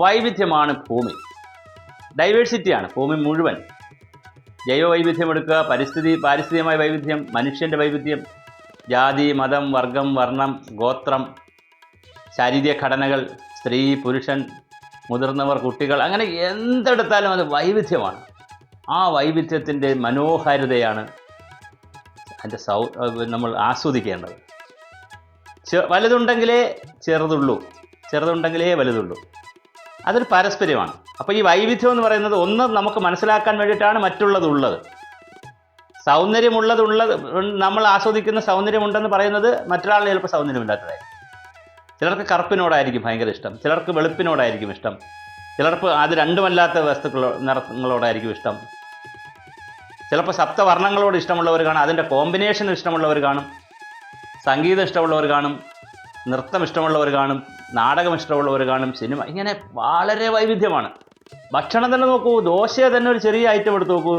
വൈവിധ്യമാണ് ഭൂമി, ഡൈവേഴ്സിറ്റിയാണ് ഭൂമി മുഴുവൻ. ജൈവ വൈവിധ്യം എടുക്കുക, പാരിസ്ഥിതികമായ വൈവിധ്യം, മനുഷ്യൻ്റെ വൈവിധ്യം, ജാതി, മതം, വർഗം, വർണ്ണം, ഗോത്രം, ശാരീരിക ഘടനകൾ, സ്ത്രീ, പുരുഷൻ, മുതിർന്നവർ, കുട്ടികൾ, അങ്ങനെ എന്തെടുത്താലും അത് വൈവിധ്യമാണ്. ആ വൈവിധ്യത്തിൻ്റെ മനോഹാരിതയാണ് അതിൻ്റെ നമ്മൾ ആസ്വദിക്കേണ്ടത്. വലുതുണ്ടെങ്കിലേ ചെറുതുണ്ടെങ്കിലേ വലുതുള്ളൂ. അതൊരു പാരസ്പര്യമാണ്. അപ്പോൾ ഈ വൈവിധ്യം എന്ന് പറയുന്നത് ഒന്ന് നമുക്ക് മനസ്സിലാക്കാൻ വേണ്ടിയിട്ടാണ് മറ്റുള്ളതുള്ളത്. സൗന്ദര്യമുള്ളത് നമ്മൾ ആസ്വദിക്കുന്ന സൗന്ദര്യമുണ്ടെന്ന് പറയുന്നത് മറ്റൊരാളിന് ചിലപ്പോൾ സൗന്ദര്യമില്ലാത്തതായിരിക്കും. ചിലർക്ക് കറുപ്പിനോടായിരിക്കും ഭയങ്കര ഇഷ്ടം, ചിലർക്ക് വെളുപ്പിനോടായിരിക്കും ഇഷ്ടം, ചിലർക്ക് അത് രണ്ടുമല്ലാത്ത നിറങ്ങളോടായിരിക്കും ഇഷ്ടം. ചിലപ്പോൾ സപ്തവർണ്ണങ്ങളോട് ഇഷ്ടമുള്ളവർ കാണും, അതിൻ്റെ കോമ്പിനേഷൻ ഇഷ്ടമുള്ളവർ കാണും, സംഗീതം ഇഷ്ടമുള്ളവർ കാണും, നൃത്തം ഇഷ്ടമുള്ളവർ കാണും, നാടകം ഇഷ്ടമുള്ളവർ കാണും, സിനിമ, ഇങ്ങനെ വളരെ വൈവിധ്യമാണ്. ഭക്ഷണം തന്നെ നോക്കൂ, ദോശ തന്നെ ഒരു ചെറിയ ഐറ്റം എടുത്ത് നോക്കൂ,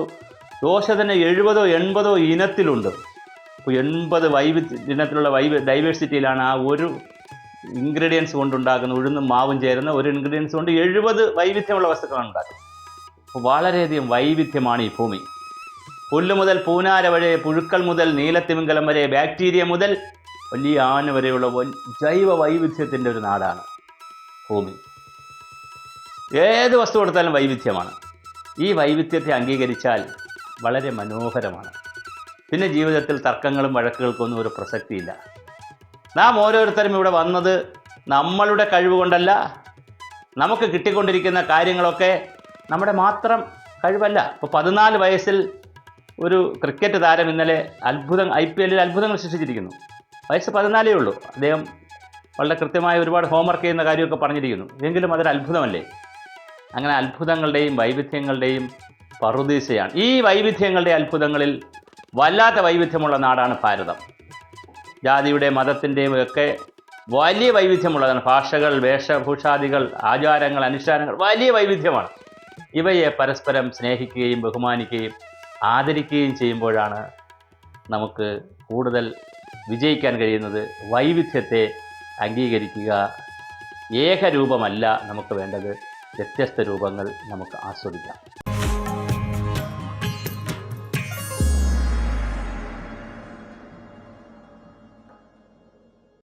ദോശ തന്നെ 70-80 ഇനത്തിലുണ്ട്. അപ്പോൾ 80 ഇനത്തിലുള്ള ഡൈവേഴ്സിറ്റിയിലാണ് ആ ഒരു ഇൻഗ്രീഡിയൻസ് കൊണ്ടുണ്ടാക്കുന്ന ഉഴുന്നും മാവും ചേരുന്ന ഒരു ഇൻഗ്രീഡിയൻസ് കൊണ്ട് 70 വൈവിധ്യമുള്ള വസ്തുക്കളാണ് ഉണ്ടാക്കുന്നത്. അപ്പോൾ വളരെയധികം വൈവിധ്യമാണ് ഈ ഭൂമി. പുല്ല് മുതൽ പൂനാര വരെ, പുഴുക്കൾ മുതൽ നീലത്തിമിംഗലം വരെ, ബാക്ടീരിയ മുതൽ വലിയ ആന വരെയുള്ള ജൈവ വൈവിധ്യത്തിൻ്റെ ഒരു നാടാണ് ഭൂമി. ഏത് വസ്തു കൊടുത്താലും വൈവിധ്യമാണ്. ഈ വൈവിധ്യത്തെ അംഗീകരിച്ചാൽ വളരെ മനോഹരമാണ്. പിന്നെ ജീവിതത്തിൽ തർക്കങ്ങളും വഴക്കുകൾക്കൊന്നും ഒരു പ്രസക്തിയില്ല. നാം ഓരോരുത്തരും ഇവിടെ വന്നത് നമ്മളുടെ കഴിവ് കൊണ്ടല്ല. നമുക്ക് കിട്ടിക്കൊണ്ടിരിക്കുന്ന കാര്യങ്ങളൊക്കെ നമ്മുടെ മാത്രം കഴിവല്ല. ഇപ്പോൾ 14 വയസ്സിൽ ഒരു ക്രിക്കറ്റ് താരം ഇന്നലെ IPL അത്ഭുതങ്ങൾ സൃഷ്ടിച്ചിരിക്കുന്നു. വയസ്സ് 14 ഉള്ളൂ. അദ്ദേഹം വളരെ കൃത്യമായി ഒരുപാട് ഹോംവർക്ക് ചെയ്യുന്ന കാര്യമൊക്കെ പറഞ്ഞിരിക്കുന്നു. എങ്കിലും അതൊരു അത്ഭുതമല്ലേ? അങ്ങനെ അത്ഭുതങ്ങളുടെയും വൈവിധ്യങ്ങളുടെയും പറുദീസയാണ്. ഈ വൈവിധ്യങ്ങളുടെ അത്ഭുതങ്ങളിൽ വല്ലാത്ത വൈവിധ്യമുള്ള നാടാണ് ഭാരതം. ജാതിയുടെ മതത്തിൻ്റെയും ഒക്കെ വലിയ വൈവിധ്യമുള്ളതാണ്. ഭാഷകൾ, വേഷഭൂഷാദികൾ, ആചാരങ്ങൾ, അനുഷ്ഠാനങ്ങൾ വലിയ വൈവിധ്യമാണ്. ഇവയെ പരസ്പരം സ്നേഹിക്കുകയും ബഹുമാനിക്കുകയും ആദരിക്കുകയും ചെയ്യുമ്പോഴാണ് നമുക്ക് കൂടുതൽ വിജയിക്കാൻ കഴിയുന്നത്. വൈവിധ്യത്തെ അംഗീകരിക്കുക. ഏകരൂപമല്ല നമുക്ക് വേണ്ടത്, വ്യത്യസ്ത രൂപങ്ങൾ നമുക്ക് ആസ്വദിക്കാം.